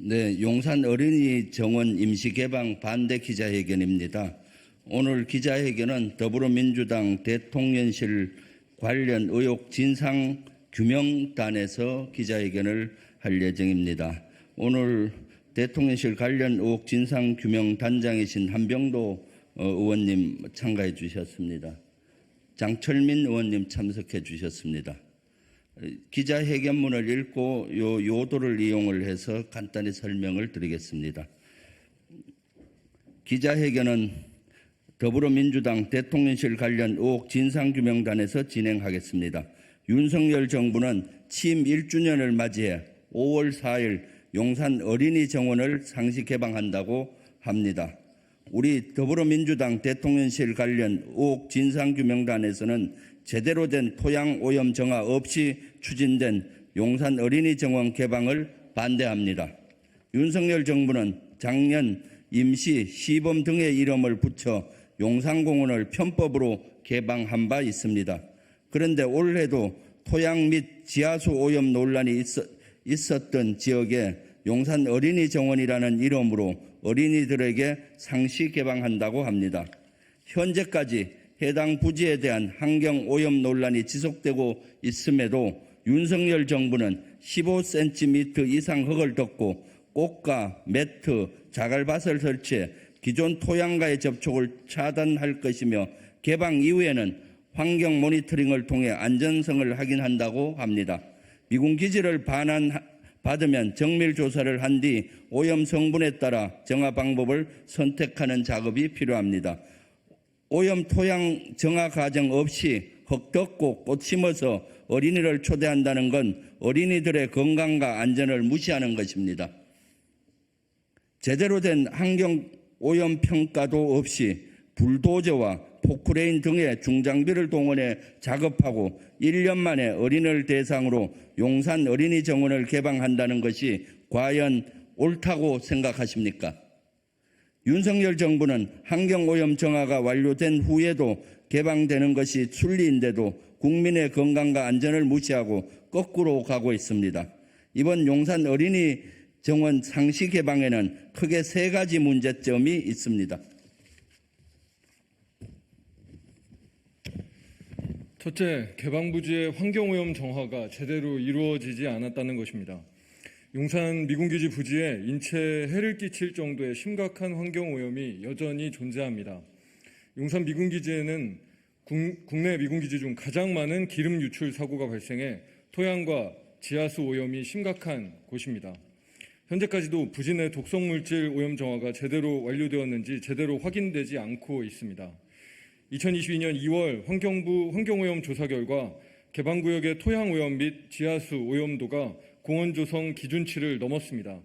네, 용산 어린이 정원 임시 개방 반대 기자회견입니다. 오늘 기자회견은 더불어민주당 대통령실 관련 의혹 진상 규명단에서 기자회견을 할 예정입니다. 오늘 대통령실 관련 의혹 진상 규명단장이신 한병도 의원님 참가해 주셨습니다. 장철민 의원님 참석해 주셨습니다. 기자회견문을 읽고 요도를 이용을 해서 간단히 설명을 드리겠습니다. 기자회견은 더불어민주당 대통령실 관련 의혹 진상규명단에서 진행하겠습니다. 윤석열 정부는 취임 1주년을 맞이해 5월 4일 용산 어린이 정원을 상시 개방한다고 합니다. 우리 더불어민주당 대통령실 관련 의혹 진상규명단에서는 제대로 된 토양 오염 정화 없이 추진된 용산 어린이 정원 개방을 반대합니다. 윤석열 정부는 작년 임시 시범 등의 이름을 붙여 용산공원을 편법으로 개방한 바 있습니다. 그런데 올해도 토양 및 지하수 오염 논란이 있었던 지역에 용산 어린이 정원이라는 이름으로 어린이들에게 상시 개방한다고 합니다. 현재까지 해당 부지에 대한 환경 오염 논란이 지속되고 있음에도 윤석열 정부는 15cm 이상 흙을 덮고 꽃가, 매트, 자갈밭을 설치해 기존 토양과의 접촉을 차단할 것이며 개방 이후에는 환경 모니터링을 통해 안전성을 확인한다고 합니다. 미군 기지를 받으면 정밀 조사를 한 뒤 오염 성분에 따라 정화 방법을 선택하는 작업이 필요합니다. 오염 토양 정화 과정 없이 흙 덮고 꽃 심어서 어린이를 초대한다는 건 어린이들의 건강과 안전을 무시하는 것입니다. 제대로 된 환경 오염 평가도 없이 불도저와 포크레인 등의 중장비를 동원해 작업하고 1년 만에 어린이를 대상으로 용산 어린이 정원을 개방한다는 것이 과연 옳다고 생각하십니까? 윤석열 정부는 환경오염 정화가 완료된 후에도 개방되는 것이 순리인데도 국민의 건강과 안전을 무시하고 거꾸로 가고 있습니다. 이번 용산 어린이 정원 상시 개방에는 크게 3가지 문제점이 있습니다. 첫째, 개방 부지의 환경오염 정화가 제대로 이루어지지 않았다는 것입니다. 용산 미군기지 부지에 인체에 해를 끼칠 정도의 심각한 환경오염이 여전히 존재합니다. 용산 미군기지에는 국내 미군기지 중 가장 많은 기름 유출 사고가 발생해 토양과 지하수 오염이 심각한 곳입니다. 현재까지도 부지 내 독성물질 오염 정화가 제대로 완료되었는지 제대로 확인되지 않고 있습니다. 2022년 2월 환경부 환경오염 조사 결과 개방구역의 토양오염 및 지하수 오염도가 공원 조성 기준치를 넘었습니다.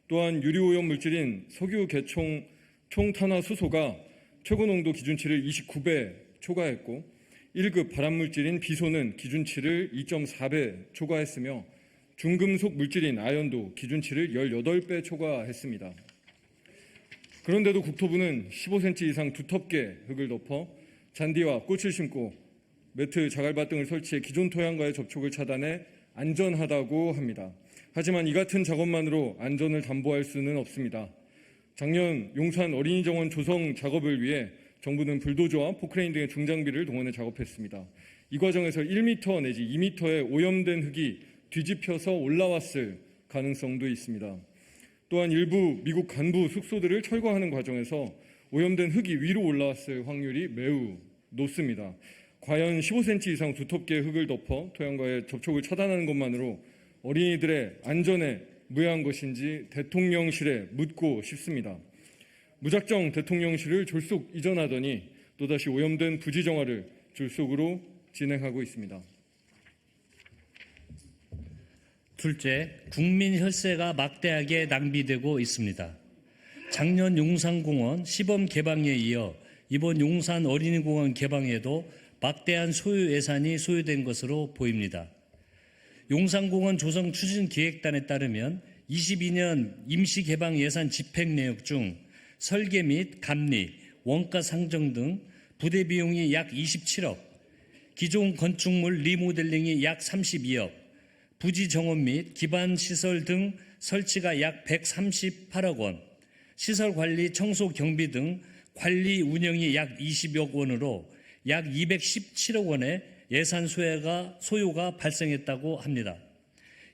또한 유리오염 물질인 석유 계총 총탄화수소가 최고 농도 기준치를 29배 초과했고 1급 발암물질인 비소는 기준치를 2.4배 초과했으며 중금속 물질인 아연도 기준치를 18배 초과했습니다. 그런데도 국토부는 15cm 이상 두텁게 흙을 덮어 잔디와 꽃을 심고 매트, 자갈밭 등을 설치해 기존 토양과의 접촉을 차단해 안전하다고 합니다. 하지만 이 같은 작업만으로 안전을 담보할 수는 없습니다. 작년 용산 어린이 정원 조성 작업을 위해 정부는 불도저와 포크레인 등의 중장비를 동원해 작업했습니다. 이 과정에서 1m 내지 2m의 오염된 흙이 뒤집혀서 올라왔을 가능성도 있습니다. 또한 일부 미국 간부 숙소들을 철거하는 과정에서 오염된 흙이 위로 올라왔을 확률이 매우 높습니다. 과연 15cm 이상 두텁게 흙을 덮어 토양과의 접촉을 차단하는 것만으로 어린이들의 안전에 무해한 것인지 대통령실에 묻고 싶습니다. 무작정 대통령실을 졸속 이전하더니 또다시 오염된 부지 정화를 졸속으로 진행하고 있습니다. 둘째, 국민 혈세가 막대하게 낭비되고 있습니다. 작년 용산공원 시범 개방에 이어 이번 용산 어린이공원 개방에도 막대한 소유 예산이 소요된 것으로 보입니다. 용산공원 조성 추진기획단에 따르면 22년 임시 개방 예산 집행 내역 중 설계 및 감리, 원가 상정 등 부대 비용이 약 27억, 기존 건축물 리모델링이 약 32억, 부지 정원 및 기반 시설 등 설치가 약 138억 원, 시설 관리, 청소, 경비 등 관리 운영이 약 20억 원으로 약 217억 원의 예산 소요가 발생했다고 합니다.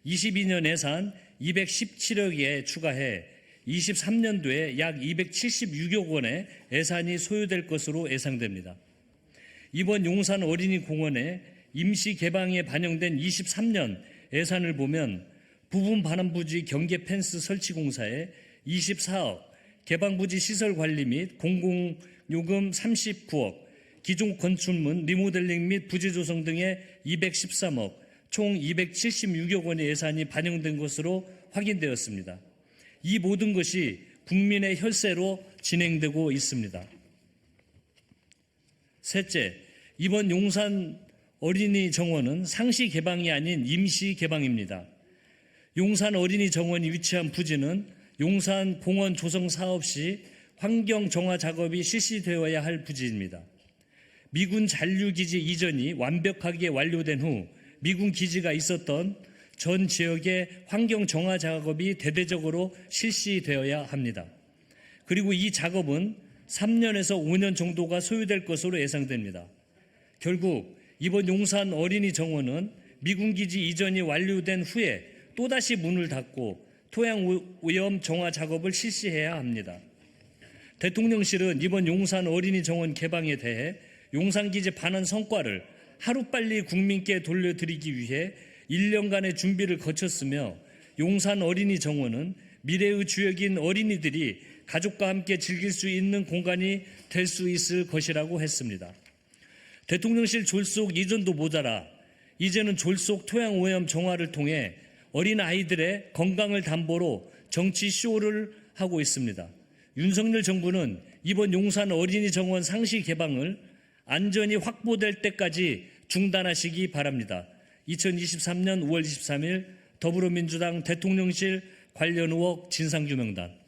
22년 예산 217억에 추가해 23년도에 약 276억 원의 예산이 소요될 것으로 예상됩니다. 이번 용산 어린이공원의 임시 개방에 반영된 23년 예산을 보면 부분 반환부지 경계 펜스 설치 공사에 24억, 개방부지 시설 관리 및 공공요금 39억, 기존 건축물 리모델링 및 부지 조성 등에 213억, 총 276억 원의 예산이 반영된 것으로 확인되었습니다. 이 모든 것이 국민의 혈세로 진행되고 있습니다. 셋째, 이번 용산 어린이 정원은 상시 개방이 아닌 임시 개방입니다. 용산 어린이 정원이 위치한 부지는 용산 공원 조성 사업 시 환경 정화 작업이 실시되어야 할 부지입니다. 미군 잔류기지 이전이 완벽하게 완료된 후 미군 기지가 있었던 전 지역의 환경 정화 작업이 대대적으로 실시되어야 합니다. 그리고 이 작업은 3년에서 5년 정도가 소요될 것으로 예상됩니다. 결국 이번 용산 어린이 정원은 미군 기지 이전이 완료된 후에 또다시 문을 닫고 토양 오염 정화 작업을 실시해야 합니다. 대통령실은 이번 용산 어린이 정원 개방에 대해 용산기지 반환 성과를 하루빨리 국민께 돌려드리기 위해 1년간의 준비를 거쳤으며 용산 어린이 정원은 미래의 주역인 어린이들이 가족과 함께 즐길 수 있는 공간이 될 수 있을 것이라고 했습니다. 대통령실 졸속 이전도 모자라 이제는 졸속 토양 오염 정화를 통해 어린 아이들의 건강을 담보로 정치 쇼를 하고 있습니다. 윤석열 정부는 이번 용산 어린이 정원 상시 개방을 안전이 확보될 때까지 중단하시기 바랍니다. 2023년 5월 23일 더불어민주당 대통령실 관련 의혹 진상규명단.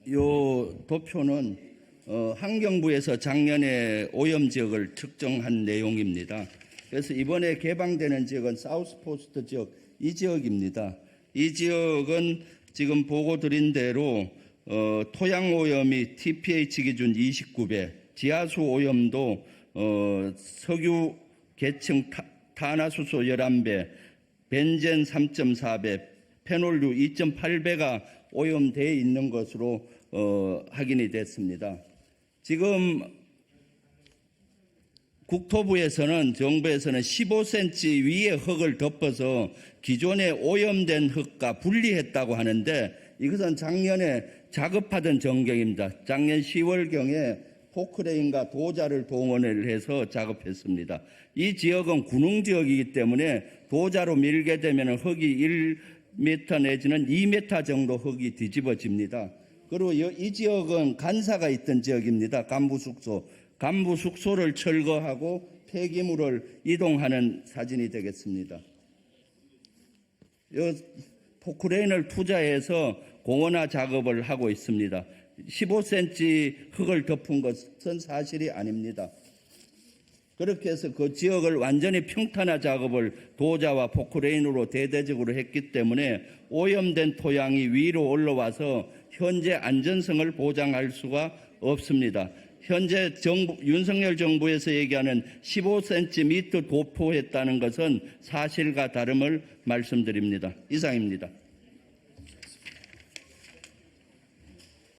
이 도표는 환경부에서 작년에 오염 지역을 측정한 내용입니다. 그래서 이번에 개방되는 지역은 사우스포스트 지역, 이 지역입니다. 이 지역은 지금 보고 드린 대로 토양 오염이 TPH 기준 29배, 지하수 오염도 석유 계층 탄화수소 11배, 벤젠 3.4배, 페놀류 2.8배가 오염되어 있는 것으로 확인이 됐습니다. 지금 국토부에서는 정부에서는 15cm 위의 흙을 덮어서 기존에 오염된 흙과 분리했다고 하는데 이것은 작년에 작업하던 전경입니다. 작년 10월경에 포크레인과 도자를 동원을 해서 작업했습니다. 이 지역은 군웅 지역이기 때문에 도자로 밀게 되면 흙이 1m 내지는 2m 정도 흙이 뒤집어집니다. 그리고 이 지역은 간사가 있던 지역입니다. 간부숙소. 간부숙소를 철거하고 폐기물을 이동하는 사진이 되겠습니다. 포크레인을 투자해서 공원화 작업을 하고 있습니다. 15cm 흙을 덮은 것은 사실이 아닙니다. 그렇게 해서 그 지역을 완전히 평탄화 작업을 도자와 포크레인으로 대대적으로 했기 때문에 오염된 토양이 위로 올라와서 현재 안전성을 보장할 수가 없습니다. 현재 윤석열 정부에서 얘기하는 15cm 도포했다는 것은 사실과 다름을 말씀드립니다. 이상입니다.